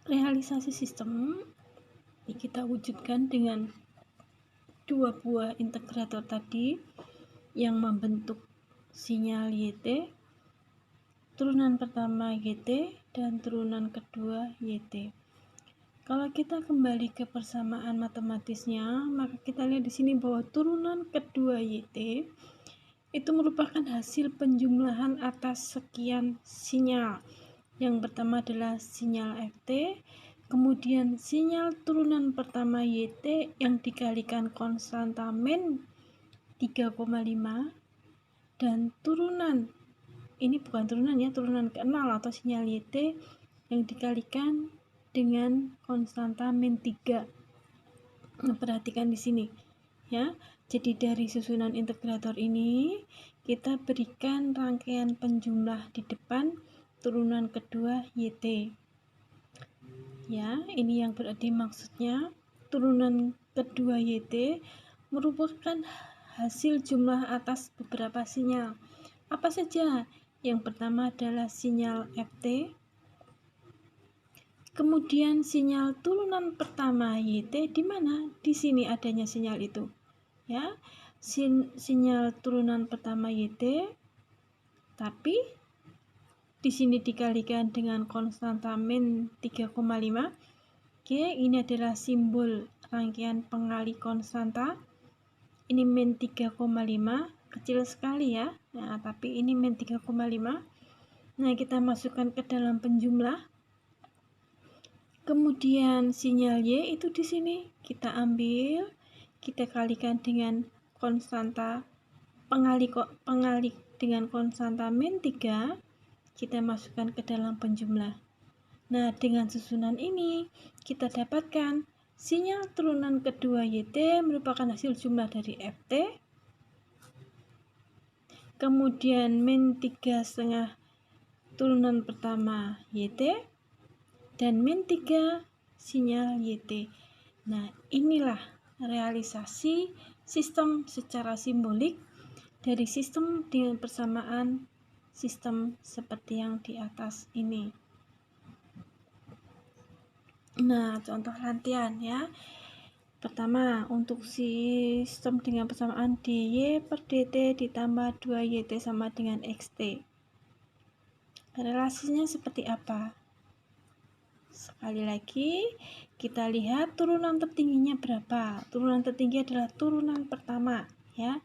Realisasi sistem kita wujudkan dengan dua buah integrator tadi yang membentuk sinyal YT, turunan pertama YT dan turunan kedua YT. Kalau kita kembali ke persamaan matematisnya, maka kita lihat di sini bahwa turunan kedua YT itu merupakan hasil penjumlahan atas sekian sinyal. Yang pertama adalah sinyal FT, kemudian sinyal turunan pertama YT yang dikalikan konstanta min 3,5, dan turunan, ini bukan turunan ya, turunan ke-0 atau sinyal YT yang dikalikan dengan konstanta min 3. Nah, perhatikan di sini ya. Jadi dari susunan integrator ini kita berikan rangkaian penjumlah di depan turunan kedua YT. Ya, ini yang berarti maksudnya turunan kedua YT merupakan hasil jumlah atas beberapa sinyal. Apa saja? Yang pertama adalah sinyal FT. Kemudian sinyal turunan pertama YT di mana? Di sini adanya sinyal itu. Ya, sinyal turunan pertama YT, tapi di sini dikalikan dengan konstanta min 3,5. Oke, ini adalah simbol rangkaian pengali konstanta. Ini min 3,5, kecil sekali ya. Nah, tapi ini min 3,5. Nah, kita masukkan ke dalam penjumlah. Kemudian sinyal Y itu di sini kita ambil, kita kalikan dengan konstanta pengali dengan konstanta min 3, kita masukkan ke dalam penjumlah. Nah, dengan susunan ini kita dapatkan sinyal turunan kedua YT merupakan hasil jumlah dari FT, kemudian min 3,5 turunan pertama YT, dan min 3 sinyal YT. Nah, inilah realisasi sistem secara simbolik dari sistem dengan persamaan sistem seperti yang di atas ini. Nah, contoh latihan ya. Pertama, untuk sistem dengan persamaan DY per DT ditambah 2YT sama dengan XT. Relasinya seperti apa? Sekali lagi, kita lihat turunan tertingginya berapa. Turunan tertinggi adalah turunan pertama ya,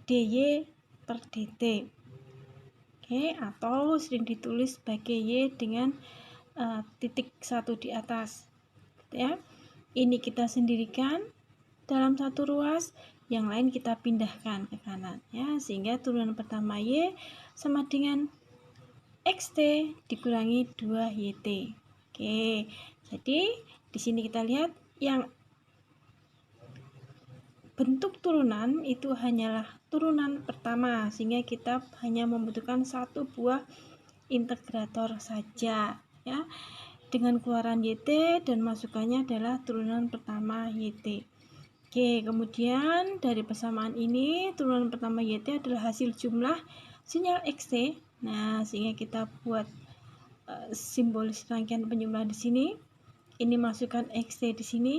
DY per DT. Oke, atau sering ditulis sebagai Y dengan titik 1 di atas ya. Ini kita sendirikan dalam satu ruas, yang lain kita pindahkan ke kanan ya, sehingga turunan pertama Y sama dengan XT dikurangi 2YT. Oke, jadi di sini kita lihat yang bentuk turunan itu hanyalah turunan pertama, sehingga kita hanya membutuhkan satu buah integrator saja ya, dengan keluaran YT dan masukannya adalah turunan pertama YT. Oke, kemudian dari persamaan ini turunan pertama YT adalah hasil jumlah sinyal XT. Nah, sehingga kita buat simbol rangkaian penjumlah di sini. Ini masukkan XT di sini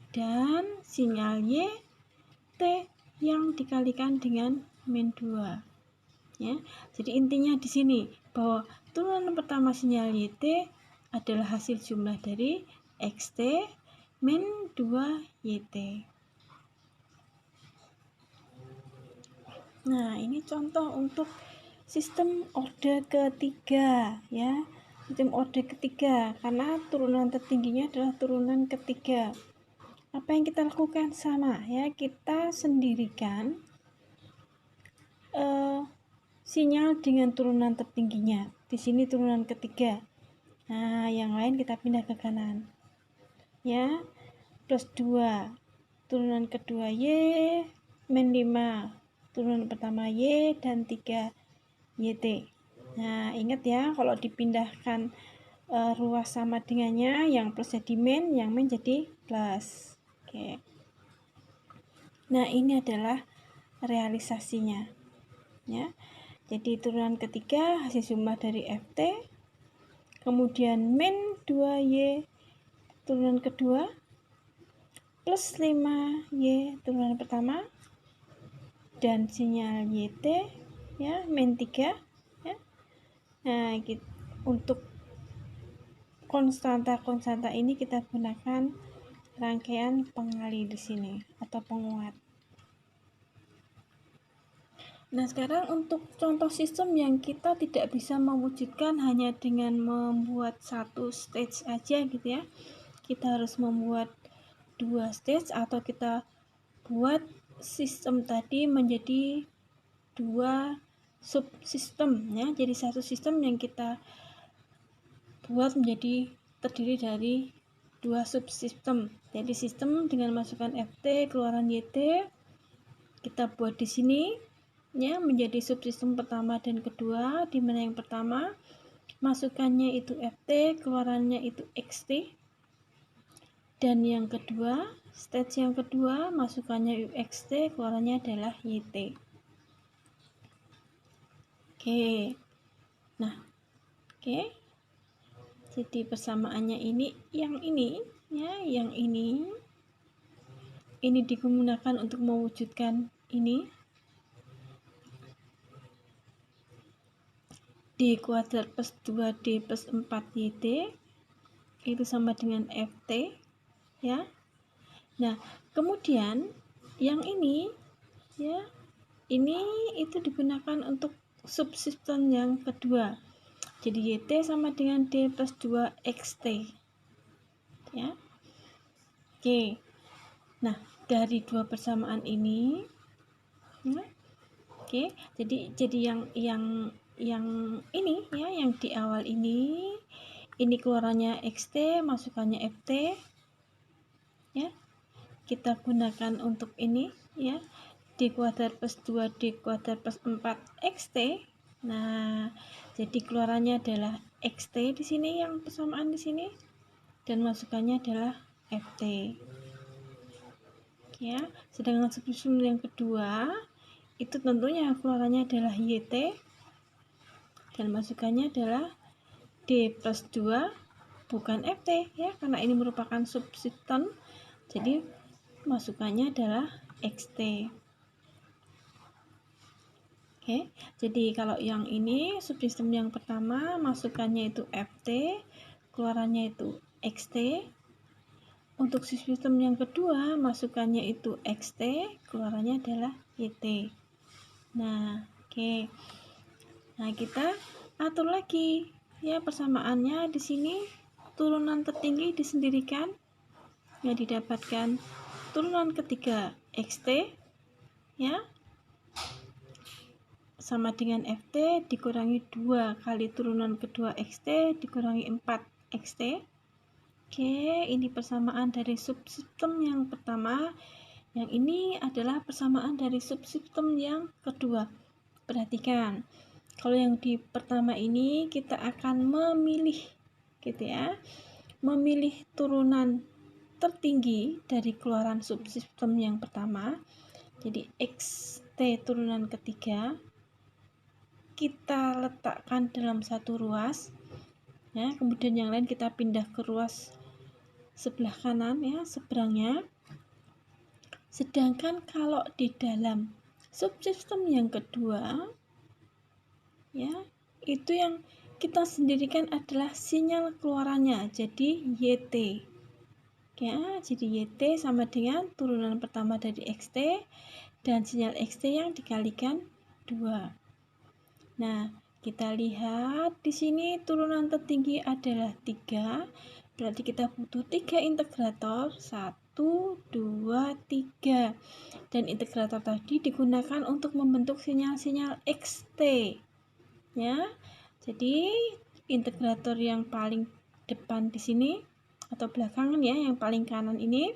dan sinyal YT yang dikalikan dengan min 2. Ya. Jadi intinya di sini bahwa turunan pertama sinyal YT adalah hasil jumlah dari XT min 2YT. Nah, ini contoh untuk sistem orde ketiga ya. Sistem orde ketiga, karena turunan tertingginya adalah turunan ketiga. Apa yang kita lakukan? Sama ya, kita sendirikan sinyal dengan turunan tertingginya. Di sini turunan ketiga. Nah, yang lain kita pindah ke kanan ya. Plus 2 turunan kedua Y, min 5 turunan pertama Y, dan 3 YT. Nah, ingat ya, kalau dipindahkan ruas sama dengannya, yang plus jadi min, yang min jadi plus. Oke. Nah, ini adalah realisasinya ya. Jadi turunan ketiga hasil jumlah dari FT, kemudian min 2Y turunan kedua plus 5Y turunan pertama, dan sinyal YT ya min 3 ya. Nah, untuk konstanta ini kita gunakan rangkaian pengali di sini atau penguat. Nah, sekarang untuk contoh sistem yang kita tidak bisa mewujudkan hanya dengan membuat satu stage aja gitu ya. Kita harus membuat 2 stage atau kita buat sistem tadi menjadi 2 subsistem ya. Jadi satu sistem yang kita buat menjadi terdiri dari 2 subsistem. Jadi sistem dengan masukkan FT keluaran YT kita buat di sini ya menjadi subsistem pertama dan kedua, di mana yang pertama masukannya itu FT, keluarannya itu XT, dan yang kedua stage yang kedua masukannya UXT, keluarannya adalah YT. Oke. Jadi persamaannya ini ya, yang ini digunakan untuk mewujudkan ini D kuadrat plus 2D plus 4YT itu sama dengan FT ya. Nah, kemudian yang ini ya, ini itu digunakan untuk subsistem yang kedua. Jadi YT sama dengan D plus 2XT ya. Oke. Nah, dari dua persamaan ini ya, oke, jadi yang ini ya, yang di awal ini keluarannya XT, masukannya FT ya. Kita gunakan untuk ini ya, D kuadrat plus 2D kuadrat plus 4XT. Nah, jadi keluarannya adalah XT di sini, yang persamaan di sini, dan masukannya adalah FT. Ya, sedangkan subsistem yang kedua itu tentunya keluarannya adalah YT dan masukannya adalah D plus 2 bukan FT ya, karena ini merupakan subsistem, jadi masukannya adalah XT. Oke, jadi kalau yang ini subsistem yang pertama masukannya itu FT, keluarannya itu XT. Untuk subsistem yang kedua masukannya itu XT, keluarannya adalah YT. Nah, oke. Nah, kita atur lagi ya persamaannya di sini. Turunan tertinggi disendirikan, yang didapatkan turunan ketiga XT ya sama dengan FT dikurangi 2 kali turunan kedua XT dikurangi 4 XT. Oke, ini persamaan dari subsistem yang pertama. Yang ini adalah persamaan dari subsistem yang kedua. Perhatikan, kalau yang di pertama ini kita akan memilih gitu ya, memilih turunan tertinggi dari keluaran subsistem yang pertama. Jadi XT turunan ketiga kita letakkan dalam satu ruas ya, kemudian yang lain kita pindah ke ruas sebelah kanan ya, seberangnya. Sedangkan kalau di dalam subsistem yang kedua ya, itu yang kita sendirikan adalah sinyal keluarannya, jadi YT ya. Jadi YT sama dengan turunan pertama dari XT dan sinyal XT yang dikalikan 2. Nah, kita lihat di sini turunan tertinggi adalah 3, berarti kita butuh 3 integrator, 1, 2, 3, dan integrator tadi digunakan untuk membentuk sinyal-sinyal XT ya. Jadi integrator yang paling depan di sini atau belakangan ya, yang paling kanan ini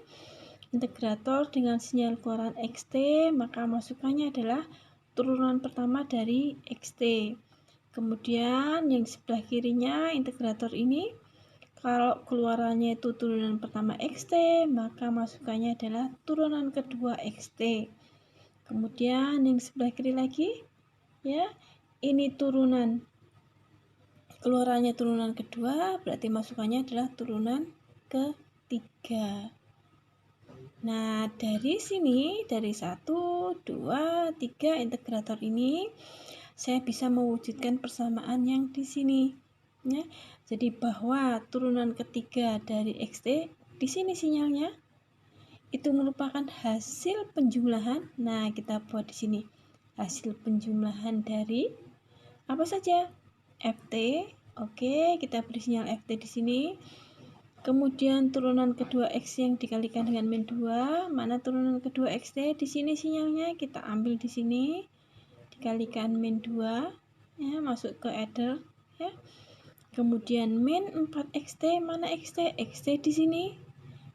integrator dengan sinyal keluaran XT, maka masukannya adalah turunan pertama dari XT. Kemudian yang sebelah kirinya integrator ini, kalau keluarannya itu turunan pertama XT, maka masukannya adalah turunan kedua XT. Kemudian yang sebelah kiri lagi ya, ini turunan keluarannya turunan kedua, berarti masukannya adalah turunan 3. Nah, dari sini, dari 1, 2, 3 integrator ini, saya bisa mewujudkan persamaan yang di sini. Ya, jadi bahwa turunan ketiga dari XT, di sini sinyalnya, itu merupakan hasil penjumlahan. Nah, kita buat di sini. Hasil penjumlahan dari apa saja? FT. Oke, kita beri sinyal FT di sini. Kemudian turunan kedua X yang dikalikan dengan min 2, mana turunan kedua XT? Di sini sinyalnya kita ambil di sini, dikalikan min 2, ya, masuk ke adder, ya. Kemudian min 4XT, mana XT? XT di sini.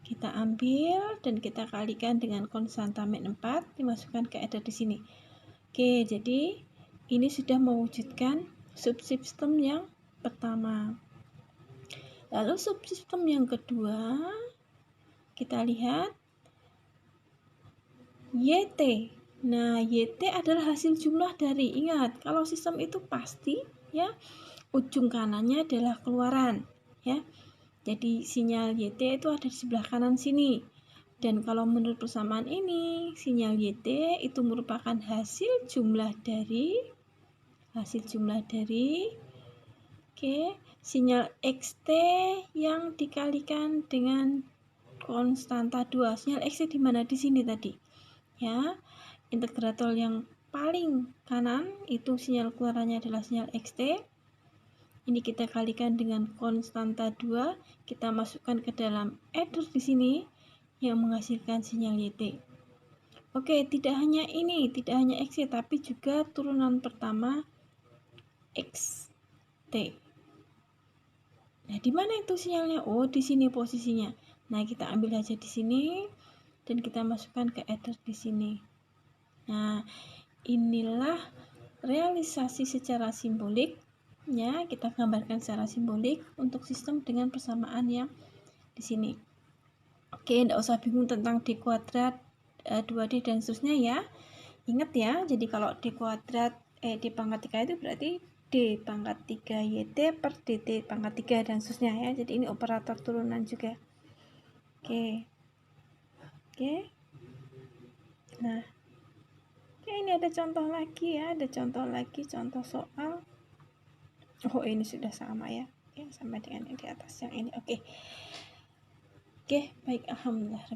Kita ambil dan kita kalikan dengan konstanta min 4, dimasukkan ke adder di sini. Oke, jadi ini sudah mewujudkan subsistem yang pertama. Lalu subsistem yang kedua, kita lihat YT. Nah, YT adalah hasil jumlah dari, ingat, kalau sistem itu pasti, ya, ujung kanannya adalah keluaran, ya. Jadi sinyal YT itu ada di sebelah kanan sini. Dan kalau menurut persamaan ini, sinyal YT itu merupakan hasil jumlah dari Oke, sinyal XT yang dikalikan dengan konstanta 2. Sinyal XT di mana? Di sini tadi. Ya, integrator yang paling kanan itu sinyal keluarannya adalah sinyal XT. Ini kita kalikan dengan konstanta 2, kita masukkan ke dalam adder di sini yang menghasilkan sinyal YT. Oke, tidak hanya ini, tidak hanya XT, tapi juga turunan pertama XT. Nah, di mana itu sinyalnya? Oh, di sini posisinya. Nah, kita ambil aja di sini dan kita masukkan ke adder di sini. Nah, inilah realisasi secara simbolik, ya, kita gambarkan secara simbolik untuk sistem dengan persamaan yang di sini. Oke, enggak usah bingung tentang D kuadrat, 2D dan seterusnya ya. Ingat ya, jadi kalau D kuadrat D pangkat 3 itu berarti D pangkat 3 YT per DT pangkat 3 dan seterusnya ya. Jadi ini operator turunan juga. Oke. Nah, ini ada contoh lagi ya, contoh soal. Oh, ini sudah sama ya. Sama dengan yang di atas yang ini. Oke, baik, alhamdulillah.